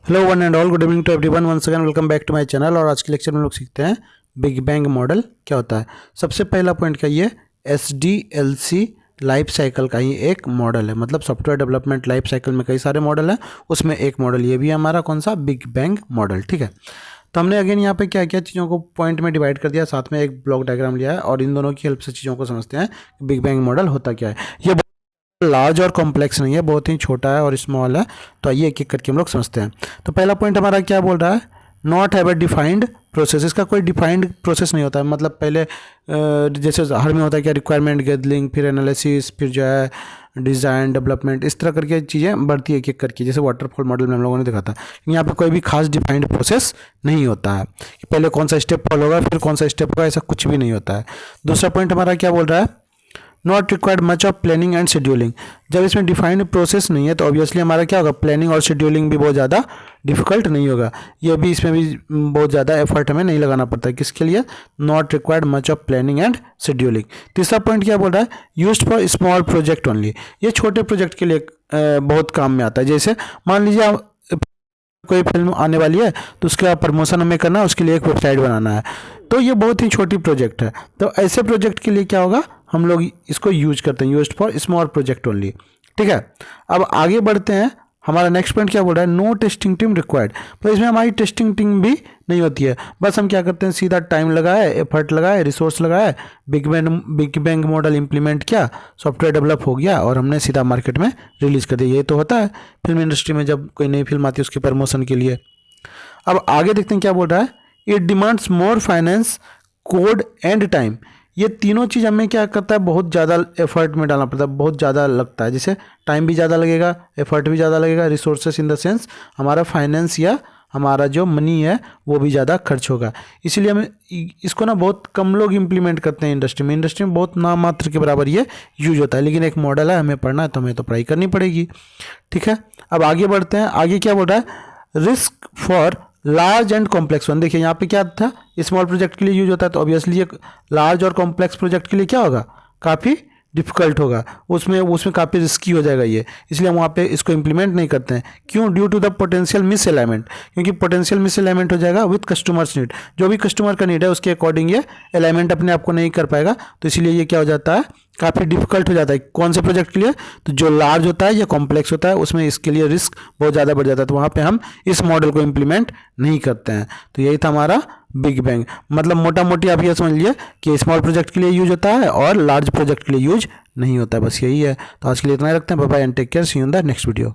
Hello one and all, good evening to everyone. Once again welcome back to my channel. और आज के lecture में लोग सीखते हैं बिग बैंग मॉडल क्या होता है। सबसे पहला पॉइंट क्या, ये SDLC लाइफ साइकिल का ही एक मॉडल है। मतलब सॉफ्टवेयर डेवलपमेंट लाइफ साइकिल में कई सारे मॉडल हैं, उसमें एक मॉडल ये भी है हमारा, कौन सा, बिग बैंग मॉडल। ठीक है, तो हमने अगेन यहाँ पे क्या क्या चीज़ों को पॉइंट में डिवाइड कर दिया, साथ में एक ब्लॉक डायग्राम लिया है और इन दोनों की हेल्प से चीज़ों को समझते हैं बिग बैंग मॉडल होता क्या है। ये लार्ज और कॉम्प्लेक्स नहीं है, बहुत ही छोटा है और स्मॉल है। तो आइए एक एक करके हम लोग समझते हैं। तो पहला पॉइंट हमारा क्या बोल रहा है, not have a defined process. इसका कोई डिफाइंड प्रोसेस नहीं होता है। मतलब पहले जैसे हर में होता है क्या, रिक्वायरमेंट गैदरिंग, फिर एनालिसिस, फिर जो है डिज़ाइन, डेवलपमेंट, इस तरह करके चीज़ें बढ़ती है एक एक करके, जैसे वाटरफॉल मॉडल में हम लोगों ने देखा था। यहाँ पे कोई भी खास डिफाइंड प्रोसेस नहीं होता है कि पहले कौन सा स्टेप फॉलो होगा फिर कौन सा स्टेप होगा, ऐसा कुछ भी नहीं होता है। दूसरा पॉइंट हमारा क्या बोल रहा है, not required much of planning and scheduling. जब इसमें डिफाइंड प्रोसेस नहीं है तो ऑब्वियसली हमारा क्या होगा, प्लानिंग और शेड्यूलिंग भी बहुत ज़्यादा डिफिकल्ट नहीं होगा। ये भी, इसमें भी बहुत ज़्यादा एफर्ट हमें नहीं लगाना पड़ता है। किसके लिए, not required much of planning and scheduling. तीसरा पॉइंट क्या बोल रहा है, used for small project only. ये छोटे प्रोजेक्ट के लिए बहुत काम में आता है। जैसे मान लीजिए आप कोई फिल्म आने वाली है तो उसका प्रमोशन हमें करना है, उसके लिए एक वेबसाइट बनाना है, तो ये बहुत ही छोटी प्रोजेक्ट है। तो ऐसे प्रोजेक्ट के लिए क्या होगा, हम लोग इसको यूज करते हैं, used for small project only. ठीक है, अब आगे बढ़ते हैं। हमारा नेक्स्ट पॉइंट क्या बोल रहा है, नो टेस्टिंग टीम रिक्वायर्ड। तो इसमें हमारी टेस्टिंग टीम भी नहीं होती है। बस हम क्या करते हैं, सीधा टाइम लगाए, एफर्ट लगाए, रिसोर्स लगाए, बिग बैंग मॉडल इंप्लीमेंट किया, सॉफ्टवेयर डेवलप हो गया और हमने सीधा मार्केट में रिलीज़ कर दिया। ये तो होता है फिल्म इंडस्ट्री में, जब कोई नई फिल्म आती है उसके प्रमोशन के लिए। अब आगे देखते हैं क्या बोल रहा है, it demands more finance, code and time. ये तीनों चीज़ हमें क्या करता है, बहुत ज़्यादा एफर्ट में डालना पड़ता है, बहुत ज़्यादा लगता है। जैसे टाइम भी ज़्यादा लगेगा, एफर्ट भी ज़्यादा लगेगा, रिसोर्सेस इन द सेंस हमारा फाइनेंस या हमारा जो मनी है वो भी ज़्यादा खर्च होगा। इसीलिए हमें इसको ना बहुत कम लोग इंप्लीमेंट करते हैं इंडस्ट्री में। इंडस्ट्री में बहुत नाम मात्र के बराबर ये यूज होता है, लेकिन एक मॉडल है, हमें पढ़ना है तो हमें तो पढ़ाई करनी पड़ेगी। ठीक है, अब आगे बढ़ते हैं। आगे क्या बोल रहा है, risk for large and complex one. देखिए यहाँ पे क्या था, स्मॉल प्रोजेक्ट के लिए यूज होता है, तो ऑब्वियसली ये लार्ज और कॉम्प्लेक्स प्रोजेक्ट के लिए क्या होगा, काफ़ी डिफिकल्ट होगा, उसमें काफ़ी रिस्की हो जाएगा ये। इसलिए हम वहाँ पे इसको इंप्लीमेंट नहीं करते हैं। क्यों, due to the potential misalignment. क्योंकि पोटेंशियल मिस अलाइनमेंट हो जाएगा विथ कस्टमर्स नीड। जो भी कस्टमर का नीड है उसके अकॉर्डिंग ये अलाइनमेंट अपने आप को नहीं कर पाएगा, तो इसलिए ये क्या हो जाता है, काफ़ी डिफिकल्ट हो जाता है। कौन से प्रोजेक्ट के लिए, तो जो लार्ज होता है या कॉम्प्लेक्स होता है उसमें इसके लिए रिस्क बहुत ज़्यादा बढ़ जाता है, तो वहाँ पे हम इस मॉडल को इम्प्लीमेंट नहीं करते हैं। तो यही था हमारा बिग बैंग। मतलब मोटा मोटी आप ये समझ लिए कि स्मॉल प्रोजेक्ट के लिए यूज होता है और लार्ज प्रोजेक्ट के लिए यूज नहीं होता है, बस यही है। तो आज के लिए इतना ही रखते हैं। Bye bye and take care, see you in the next video.